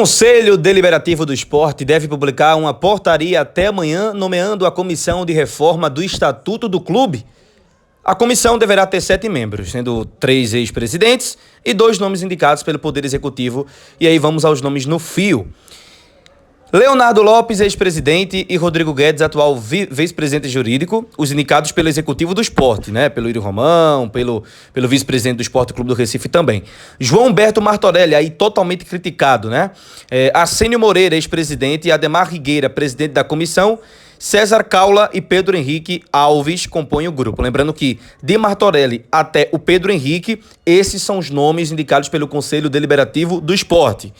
Conselho Deliberativo do Esporte deve publicar uma portaria até amanhã nomeando a comissão de reforma do Estatuto do Clube. A comissão deverá ter 7 membros, sendo 3 ex-presidentes e 2 nomes indicados pelo Poder Executivo. E aí vamos aos nomes no fio. Leonardo Lopes, ex-presidente, e Rodrigo Guedes, atual vice-presidente jurídico, os indicados pelo Executivo do Esporte, pelo Yuri Romão, pelo vice-presidente do Esporte Clube do Recife também. João Humberto Martorelli, aí totalmente criticado, Arsênio Moreira, ex-presidente, e Ademar Rigueira, presidente da comissão. César Caula e Pedro Henrique Alves compõem o grupo. Lembrando que de Martorelli até o Pedro Henrique, esses são os nomes indicados pelo Conselho Deliberativo do Esporte.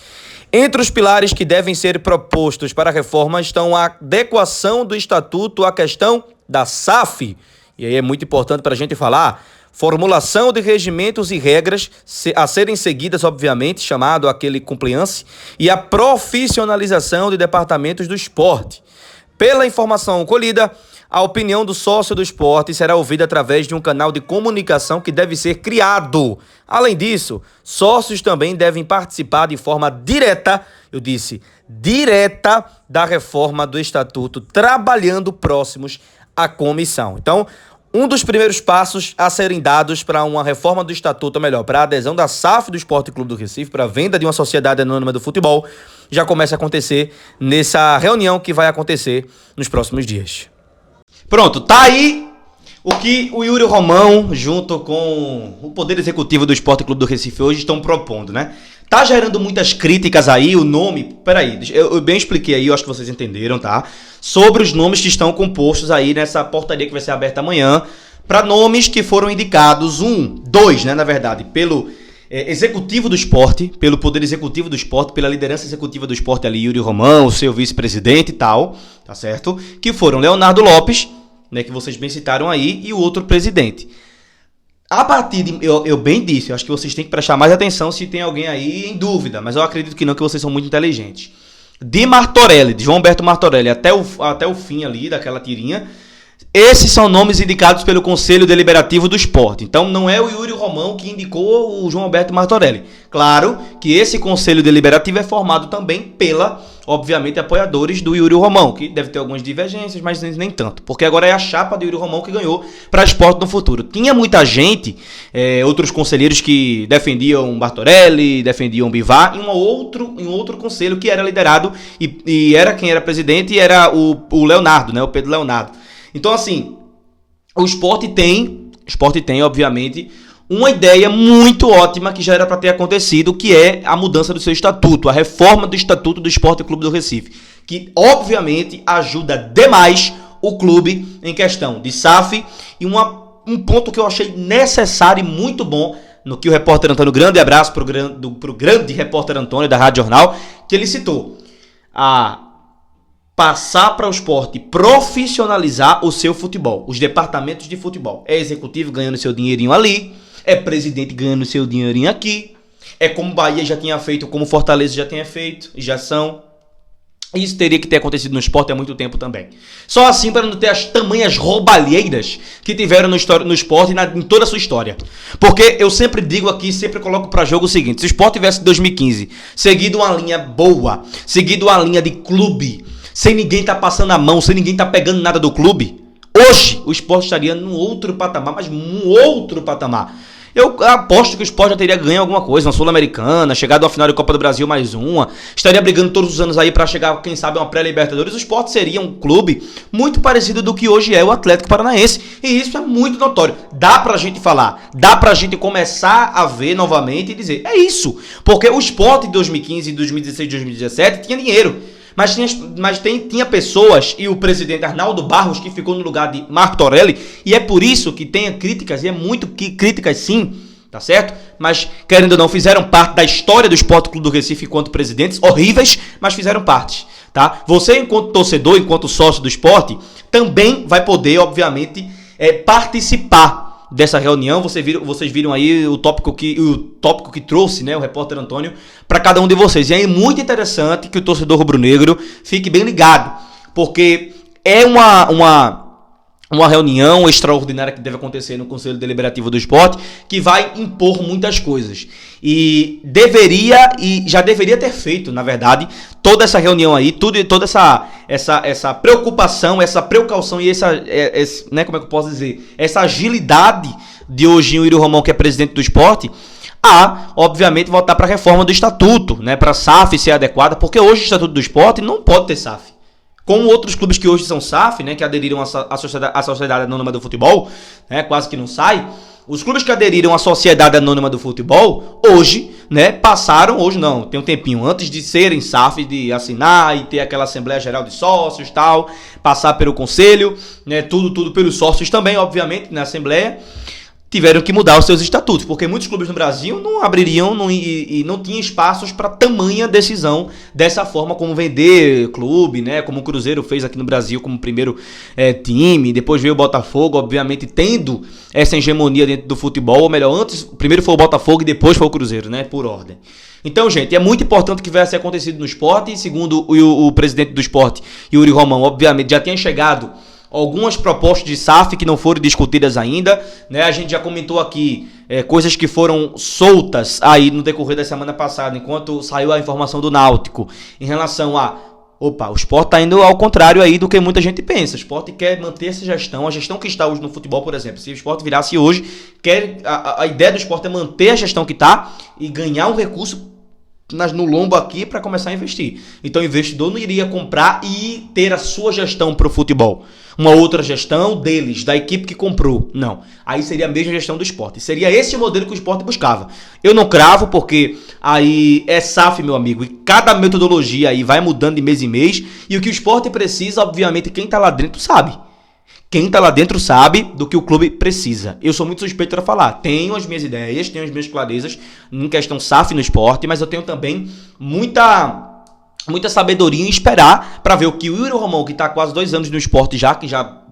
Entre os pilares que devem ser propostos para a reforma estão a adequação do Estatuto à questão da SAF. E aí é muito importante para a gente falar. Formulação de regimentos e regras a serem seguidas, obviamente, chamado aquele compliance, e a profissionalização de departamentos do esporte. Pela informação colhida, a opinião do sócio do esporte será ouvida através de um canal de comunicação que deve ser criado. Além disso, sócios também devem participar de forma direta, direta, da reforma do estatuto, trabalhando próximos à comissão. Então, um dos primeiros passos a serem dados para uma reforma do estatuto, ou melhor, para a adesão da SAF do Esporte Clube do Recife, para a venda de uma sociedade anônima do futebol, já começa a acontecer nessa reunião que vai acontecer nos próximos dias. Pronto, tá aí o que o Yuri Romão, junto com o Poder Executivo do Esporte Clube do Recife hoje, estão propondo, Tá gerando muitas críticas aí, o nome... Peraí, eu bem expliquei aí, eu acho que vocês entenderam, tá? Sobre os nomes que estão compostos aí nessa portaria que vai ser aberta amanhã, para nomes que foram indicados, dois, na verdade, pelo Executivo do Esporte, pelo Poder Executivo do Esporte, pela liderança executiva do esporte ali, Yuri Romão, o seu vice-presidente e tal, tá certo? Que foram Leonardo Lopes, que vocês bem citaram aí, e o outro presidente. A partir de... Eu bem disse, eu acho que vocês têm que prestar mais atenção se tem alguém aí em dúvida, mas eu acredito que não, que vocês são muito inteligentes. De Martorelli, de João Humberto Martorelli, até o fim ali daquela tirinha, esses são nomes indicados pelo Conselho Deliberativo do Esporte. Então não é o Yuri Romão que indicou o João Humberto Martorelli. Claro que esse Conselho Deliberativo é formado também pela, obviamente, apoiadores do Yuri Romão, que deve ter algumas divergências, mas nem tanto. Porque agora é a chapa do Yuri Romão que ganhou para Esporte no futuro. Tinha muita gente, outros conselheiros que defendiam Martorelli, defendiam Bivar, em um outro conselho que era liderado e era quem era presidente, e era o Leonardo, o Pedro Leonardo. Então, assim, o esporte tem, obviamente, uma ideia muito ótima que já era para ter acontecido, que é a mudança do seu estatuto, a reforma do estatuto do Esporte Clube do Recife, que, obviamente, ajuda demais o clube em questão de SAF, e um ponto que eu achei necessário e muito bom no que o repórter Antônio, grande abraço pro grande repórter Antônio da Rádio Jornal, que ele citou passar para o esporte profissionalizar o seu futebol, os departamentos de futebol. É executivo ganhando seu dinheirinho ali, é presidente ganhando seu dinheirinho aqui, é como o Bahia já tinha feito, como o Fortaleza já tinha feito, e já são. Isso teria que ter acontecido no esporte há muito tempo também. Só assim para não ter as tamanhas roubalheiras que tiveram no esporte em toda a sua história. Porque eu sempre digo aqui, sempre coloco para jogo o seguinte: se o esporte tivesse 2015 seguido uma linha boa, seguido uma linha de clube, sem ninguém tá passando a mão, sem ninguém tá pegando nada do clube, hoje o esporte estaria num outro patamar, mas um outro patamar. Eu aposto que o esporte já teria ganho alguma coisa, uma Sul-Americana, chegado a uma final de Copa do Brasil mais uma, estaria brigando todos os anos aí para chegar, quem sabe, a uma pré-Libertadores. O esporte seria um clube muito parecido do que hoje é o Atlético Paranaense, e isso é muito notório. Dá pra gente falar, dá pra gente começar a ver novamente e dizer, é isso, porque o esporte de 2015, 2016, 2017 tinha dinheiro. Mas tinha pessoas, e o presidente Arnaldo Barros, que ficou no lugar de Martorelli, e é por isso que tem críticas, e é muito que críticas sim, tá certo? Mas, querendo ou não, fizeram parte da história do Esporte Clube do Recife enquanto presidentes, horríveis, mas fizeram parte, tá? Você, enquanto torcedor, enquanto sócio do esporte, também vai poder, obviamente, participar dessa reunião. Vocês viram aí o tópico que trouxe, o repórter Antônio, para cada um de vocês. E é muito interessante que o torcedor rubro-negro fique bem ligado, porque é uma uma reunião extraordinária que deve acontecer no Conselho Deliberativo do Sport, que vai impor muitas coisas. E já deveria ter feito, na verdade, toda essa reunião aí, toda essa preocupação, essa precaução e né, como é que eu posso dizer, essa agilidade de hoje o Yuri Romão, que é presidente do Sport, obviamente, voltar para a reforma do Estatuto, né, para a SAF ser adequada, porque hoje o Estatuto do Sport não pode ter SAF. Como outros clubes que hoje são SAF, né, que aderiram à Sociedade Anônima do Futebol, né, quase que não sai. Os clubes que aderiram à Sociedade Anônima do Futebol, hoje, né, hoje não, tem um tempinho, antes de serem SAF, de assinar e ter aquela Assembleia Geral de Sócios, tal, passar pelo Conselho, né, tudo pelos sócios também, obviamente, na Assembleia, tiveram que mudar os seus estatutos, porque muitos clubes no Brasil não abririam e não tinham espaços para tamanha decisão dessa forma, como vender clube, né? Como o Cruzeiro fez aqui no Brasil como primeiro time, depois veio o Botafogo, obviamente tendo essa hegemonia dentro do futebol, ou melhor, primeiro foi o Botafogo e depois foi o Cruzeiro, né? Por ordem. Então, gente, é muito importante que tivesse acontecido no esporte, e segundo o presidente do esporte, Yuri Romão, obviamente já tinha chegado algumas propostas de SAF que não foram discutidas ainda, né? A gente já comentou aqui coisas que foram soltas aí no decorrer da semana passada, enquanto saiu a informação do Náutico, em relação o Sport está indo ao contrário aí do que muita gente pensa. O Sport quer manter essa gestão, a gestão que está hoje no futebol, por exemplo. Se o Sport virasse hoje, a ideia do Sport é manter a gestão que está e ganhar um recurso no lombo aqui para começar a investir. Então o investidor não iria comprar e ter a sua gestão para o futebol, uma outra gestão deles, da equipe que comprou. Não, aí seria a mesma gestão do Sport. Seria esse o modelo que o Sport buscava. Eu não cravo, porque aí é SAF, meu amigo, e cada metodologia aí vai mudando de mês em mês, e o que o Sport precisa, obviamente, quem tá lá dentro sabe. Quem tá lá dentro sabe do que o clube precisa. Eu sou muito suspeito para falar. Tenho as minhas ideias, tenho as minhas clarezas em questão SAF no esporte, mas eu tenho também muita sabedoria em esperar para ver o que o Yuri Romão, que está há quase 2 anos no esporte que já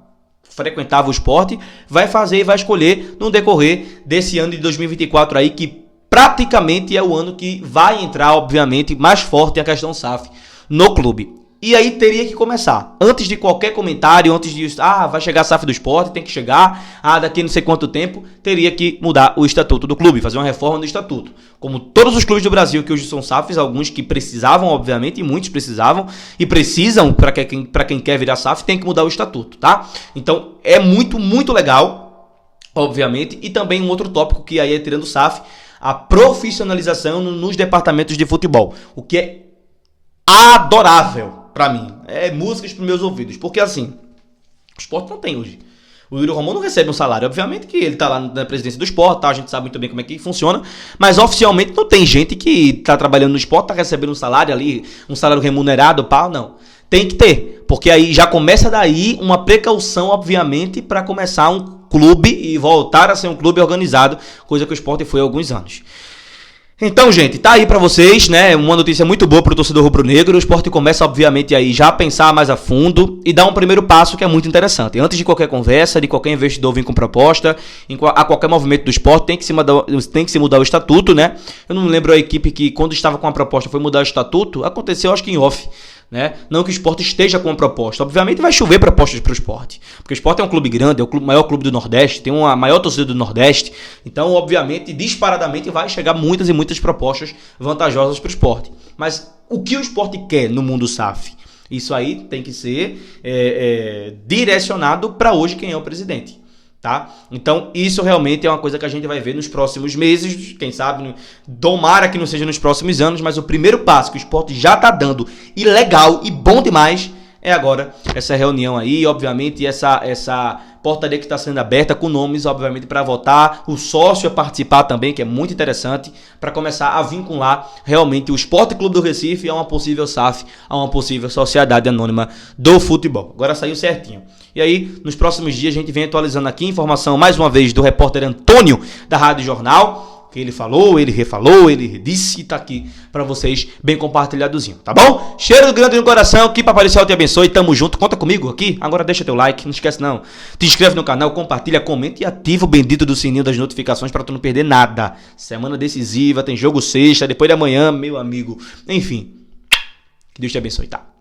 frequentava o esporte, vai fazer e vai escolher no decorrer desse ano de 2024 aí, que praticamente é o ano que vai entrar, obviamente, mais forte a questão SAF no clube. E aí teria que começar, antes de qualquer comentário, antes de, vai chegar a SAF do esporte, tem que chegar, daqui não sei quanto tempo, teria que mudar o estatuto do clube, fazer uma reforma do estatuto. Como todos os clubes do Brasil que hoje são SAFs, alguns que precisavam, obviamente, e muitos precisavam, e precisam, para quem quer virar SAF, tem que mudar o estatuto, tá? Então, é muito, muito legal, obviamente, e também um outro tópico que aí é tirando o SAF, a profissionalização nos departamentos de futebol, o que é adorável pra mim, músicas pros meus ouvidos, porque assim, o esporte não tem hoje. O Yuri Romão não recebe um salário, obviamente que ele tá lá na presidência do esporte, tá? A gente sabe muito bem como é que funciona, mas oficialmente não tem gente que tá trabalhando no esporte, tá recebendo um salário ali, um salário remunerado, não. Tem que ter, porque aí já começa daí uma precaução, obviamente, para começar um clube e voltar a ser um clube organizado, coisa que o esporte foi há alguns anos. Então, gente, tá aí pra vocês, né, uma notícia muito boa pro torcedor rubro-negro. O Sport começa, obviamente, aí já a pensar mais a fundo e dar um primeiro passo que é muito interessante. Antes de qualquer conversa, de qualquer investidor vir com proposta, a qualquer movimento do Sport, tem que se mudar o estatuto, né? Eu não lembro a equipe que, quando estava com a proposta, foi mudar o estatuto. Aconteceu, acho que em off, né? Não que o Sport esteja com uma proposta. Obviamente vai chover propostas para o Sport, porque o Sport é um clube grande, é o maior clube do Nordeste, tem uma maior torcida do Nordeste, então obviamente, disparadamente vai chegar muitas e muitas propostas vantajosas para o Sport. Mas o que o Sport quer no mundo SAF? Isso aí tem que ser direcionado para hoje quem é o presidente. Tá? Então isso realmente é uma coisa que a gente vai ver nos próximos meses, quem sabe, tomara que não seja nos próximos anos, mas o primeiro passo que o Sport já tá dando, e legal e bom demais, é agora essa reunião aí, obviamente essa portaria que está sendo aberta com nomes, obviamente, para votar, o sócio a participar também, que é muito interessante, para começar a vincular realmente o Sport Clube do Recife a uma possível SAF, a uma possível Sociedade Anônima do Futebol. Agora saiu certinho. E aí, nos próximos dias, a gente vem atualizando aqui informação, mais uma vez, do repórter Antônio, da Rádio Jornal, que ele falou, ele refalou, ele disse, e tá aqui pra vocês, bem compartilhadozinho, tá bom? Cheiro grande no coração, que Papai do Céu te abençoe, tamo junto, conta comigo aqui, agora deixa teu like, não esquece não, te inscreve no canal, compartilha, comenta e ativa o bendito do sininho das notificações pra tu não perder nada. Semana decisiva, tem jogo sexta, depois de amanhã, meu amigo, enfim, que Deus te abençoe, tá?